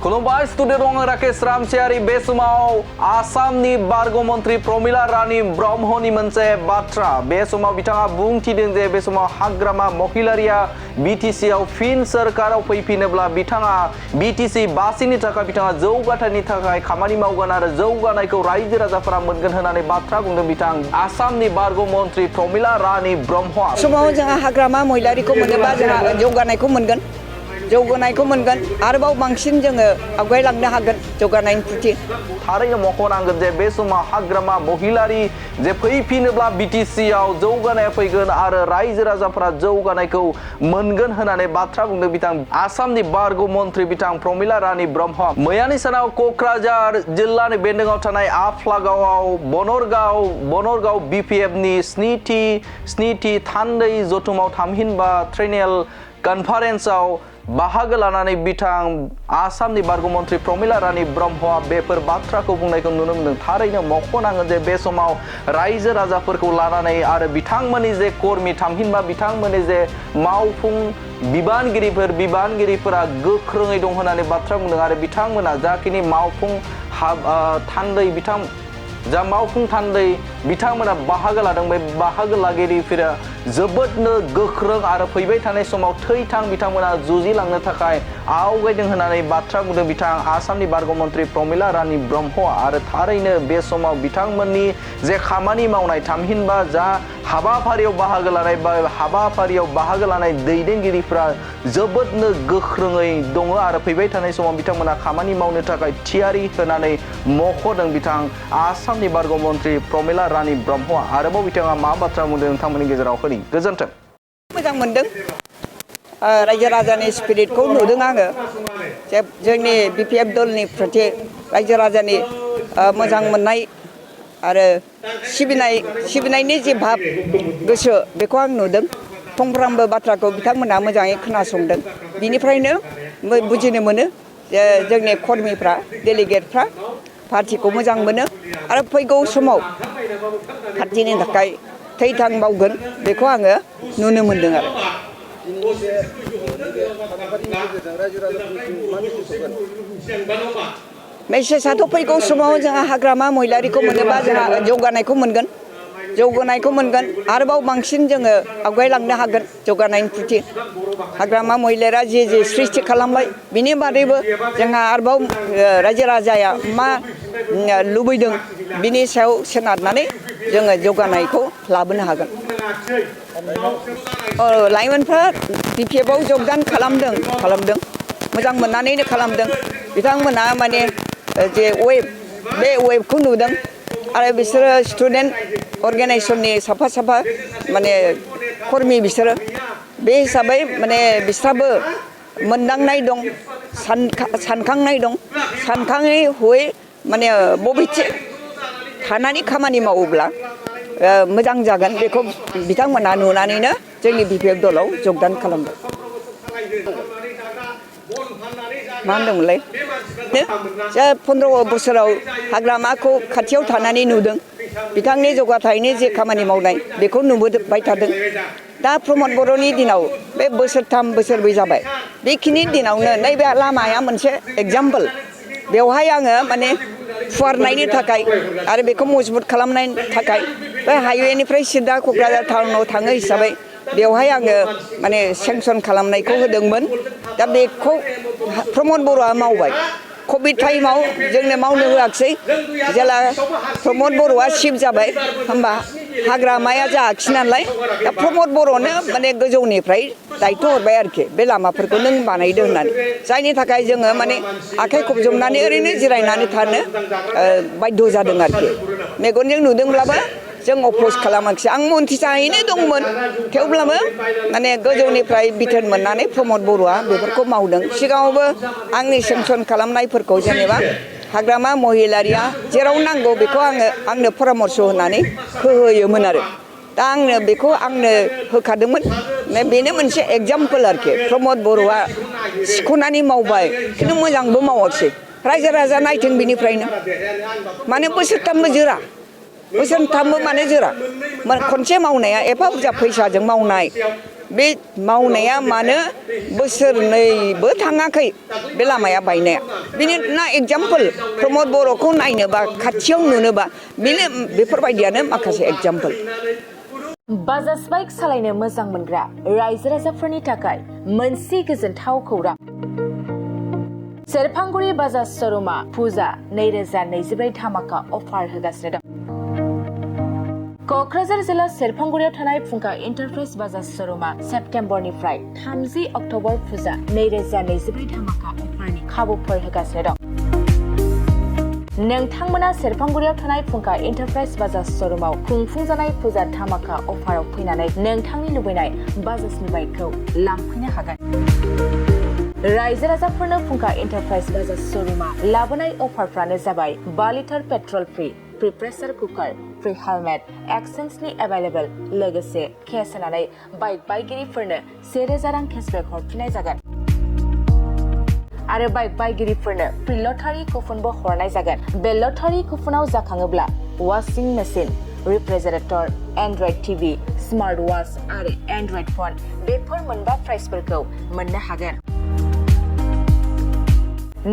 खुलुमबाय स्टुडिअ दं राकेश रामसियारि बे समाव आसामनि बारग' मन्त्रि प्रमिला रानी ब्रह्मनि मोनसे बाथ्रा बे समाव बिथाङा बुंथिदों जे बे समाव हाग्रामा महिलारिया बिटिसि आव फिन सोरखाराव फैफिनोब्ला बिथाङा बिटिसि बासिनि थाखाय बिथाङा जौगाथायनि थाखाय खामानि मावगोन आरो जौगानायखौ रायजो राजाफोरा मोनगोन होननानै बाथ्रा बुंदों बिथां आसामनि बारग' मन्त्रि प्रमिला रानी ब्रह्मआ समाव जोंहा हाग्रामा महिलारिखौ मोनोबा जोंहा जौगानायखौ मोनगोन आरोबाव बांसिन जोङो आवगायलांनो हागोन जौगानायनि फुथि थारैनो मख'नांगोन जे बे समाव हाग्रामा महिलारि जे फैफिनोब्ला बिटिसि आव जौगानाया फैगोन आरो रायजो राजाफोरा जौगानायखौ मोनगोन होननानै बाथ्रा बुंदों बिथां आसामनि बारग' मन्त्रि बिथां प्रमिला रानी ब्रह्म मैयानि सानाव क'क्राझार जिल्लानि बेन्दोंआव थानाय आफ्लागावआव बनरगाव बिपिएफनि स्निथि थान्दै जथुमाव थामहिनबा ट्रेनियेल कनफारेन्सआव बाहागो लानानै बिथां आसामनि बारग' मन्त्रि प्रमिला रानी ब्रह्मआ बेफोर बाथ्राखौ बुंनायखौ नुनो मोनदों थारैनो मख'नांगोन जे बे समाव रायजो राजाफोरखौ लानानै आरो बिथांमोननि जे कर्मि थामहिनबा बिथांमोननि जे मावफुं बिबानगिरिफोरा गोख्रोङै दं होननानै बाथ्रा बुंदों आरो बिथांमोना जाखिनि मावफुं थान्दै बिथांमोना बाहागो लादों बे बाहागो लागिरिफोरा जोबोदनो गोख्रों आरो फैबाय थानाय समाव थैथां बिथांमोना जुजिलांनो थाखाय आवगायदों होननानै बाथ्रा बुंदों बिथां आसामनि बारग' मन्त्रि प्रमिला रानी ब्रह्मआ आरो थारैनो बे समाव बिथांमोननि जे खामानि मावनाय थामहिनबा जा हाबाफारियाव बाहागो लानाय दैदेनगिरिफ्रा जोबोदनो गोख्रोङै दङ आरो फैबाय थानाय समाव बिथांमोना खामानि मावनो थाखाय थियारि होनानै मख'दों बिथां आसामनि बारग' मन्त्रि प्रमिला रानी ब्रह्मआ आरोबाव बिथाङा मा बाथ्रा बुंदों नोंथांमोननि गेजेराव होनि गोजोन्थों मोजां मोनदों रायजो राजानि स्पिरिटखौ नुदों आङो जे जोंनि बिपिएफ दलनि प्रति रायजो राजानि मोजां मोननाय आरो सिबिनायनि जे भाब गोसो बेखौ आं नुदों फंफ्रामबो बाथ्राखौ बिथांमोनहा मोजाङै खोनासंदों बिनिफ्रायनो बुजिनो मोनो जे जोंनि कर्मिफ्रा डेलिगेटफ्रा पार्टिखौ मोजां मोनो आरो फैगौ समाव पार्टिनि थाखाय थैथां मावगोन बेखौ आङो नुनो मोनदों आरो मेसेजआथ' फैगौ समाव जोंहा हाग्रामा महिलारिखौ मोनोबा जोंहा जौगानायखौ मोनगोन आरोबाव बांसिन जोङो आवगायलांनो हागोन जौगानायनि फुथि हाग्रामा महिलारिया जे सृष्टि खालामबाय बिनि बादैबो जोंहा आरोबाव रायजो राजाया मा लुबैदों बिनि सायाव सोनारनानै जोङो जौगानायखौ लाबोनो हागोन लाइमोनफ्रा बिपिएफआव जगदान खालामदों मोजां मोननानैनो खालामदों बिथांमोना माने जे बे वेबखौ नुदों आरो बिसोरो स्टुडेन्ट अर्गेनाइजेसननि साफा माने कर्मि बिसोरो बे हिसाबै माने बिस्राबो मोनदांनाय दं सानखांनाय दं सानखाङै हयै माने बबेथिं थानानै खामानि मावोब्ला मोजां जागोन बेखौ बिथांमोना नुनानैनो जोंनि बिपिएफ दलाव जगदान खालामदों मा होनदोंमोनलाय जे 15 बोसोराव हाग्रामाखौ खाथियाव थानानै नुदों बिथांनि जौगाथायनि जे खामानि मावनाय बेखौ नुबोबाय थादों दा प्रमद बर'नि दिनाव बे बोसोरथाम बोसोरब्रै जाबाय बेखिनि दिनावनो नैबे लामाया मोनसे एग्जाम्पल बेवहाय आङो माने फुवारनायनि थाखाय आरो बेखौ मजबुत खालामनायनि थाखाय बे हाइवेनिफ्राय सिदा क'क्राझार टाउनाव थाङो हिसाबै बेवहाय आङो माने सेंसन खालामनायखौ होदोंमोन दा बेखौ प्रमद बर'आ मावबाय कभिड टाइमाव जोंनो मावनो होआखिसै जेला प्रमद बर'आ चिफ जाबाय होमबा हाग्रामाया जायाखिसै नालाय दा प्रमद बर'नो माने गोजौनिफ्राय दायथ' हरबाय आरोखि बे लामाफोरखौ नों बानायदो होननानै जायनि थाखाय जोङो माने आखाइ खबजबनानै ओरैनो जिरायनानै थानो बाध्य जादों आरोखि मेगनजों नुदोंब्लाबो जों अप'ज खालामाखिसै आं मन्थ्रि जाहैनो दंमोन थेवब्लाबो माने गोजौनिफ्राय बिथोन मोननानै प्रमद बर'आ बेफोरखौ मावदों सिगाङावबो आंनि सेंसन खालामनायफोरखौ जेनेबा हाग्रामा महिलारिया जेराव नांगौ बेखौ आंनो परामर्श होनानै होयोमोन आरो दा बेखौ आंनो होखादोंमोन बेनो मोनसे एग्जाम्पल आरोखि प्रमद बर'आ सिख'नानै मावबाय खिन्थु मोजांबो मावाखिसै रायजो राजा नायथों बिनिफ्रायनो माने बोसोरथामबो जोरा खनसे मावनाया एफा बुरजा फैसाजों मावनाय बे मावनाया मानो बोसोरनैबो थाङाखै बे लामाया बायनाया बिनि ना एगजामपोल प्रमद बर'खौ नायनोबा खाथियाव नुनोबा बेनो बेफोरबायदियानो माखासे एगजामपोल बाजाज बाइक सालायनो मोजां मोनग्रा रायजो राजाफोरनि थाखाय मोनसे गोजोनथाव खौरां सेरफांगुरि बाजाज श'रुमा फुजा 2024 धामाका अफार होगासिनो दं क'क्राझार जिल्ला सेरफांगुरियाव थानाय फुंखा एन्टारप्राइज बाजाज श'रुमा सेप्तेम्बरनिफ्राय 30 अक्ट'बर फुजा 2024 धामाका अफारनि खाबुफोर होगासिनो दं नोंथांमोना सेरफांगुरियाव थानाय फुंखा एन्टारप्राइज बाजाज श'रुमाव खुंफुंजानाय फुजा धामाका अफाराव फैनानै नोंथांनि लुबैनाय बाजाजनि बाइकखौ लांफैनो हागोन रायजो राजाफोरनो फुंखा एन्टारप्राइज बाजाज श'रुमा लाबोनाय अफारफ्रानो जाबाय 5 litre petrol free pressure cooker free helmet एक्सचेन्जनि एभेलेबल लोगोसे केस होनानै बाइक बायगिरिफोरनो 1000 रां केसबेक हरफिननाय जागोन आरो बाइक बायगिरिफोरनो फ्रि लटारि कुपनबो हरनाय जागोन बे लटारि कुपनाव जाखाङोब्ला washing machine refrigerator Android TV smart watch आरो एन्ड्रइड फन बेफोर मोनबा प्राइजफोरखौ मोननो हागोन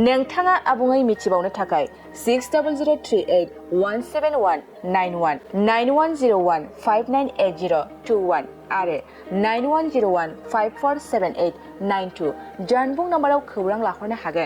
नोंथाङा आबुङै मिथिबावनो थाखाय 6003817191 9101598021 आरो 9101547892 जानबुं नम्बराव खौरां लाहरनो हागोन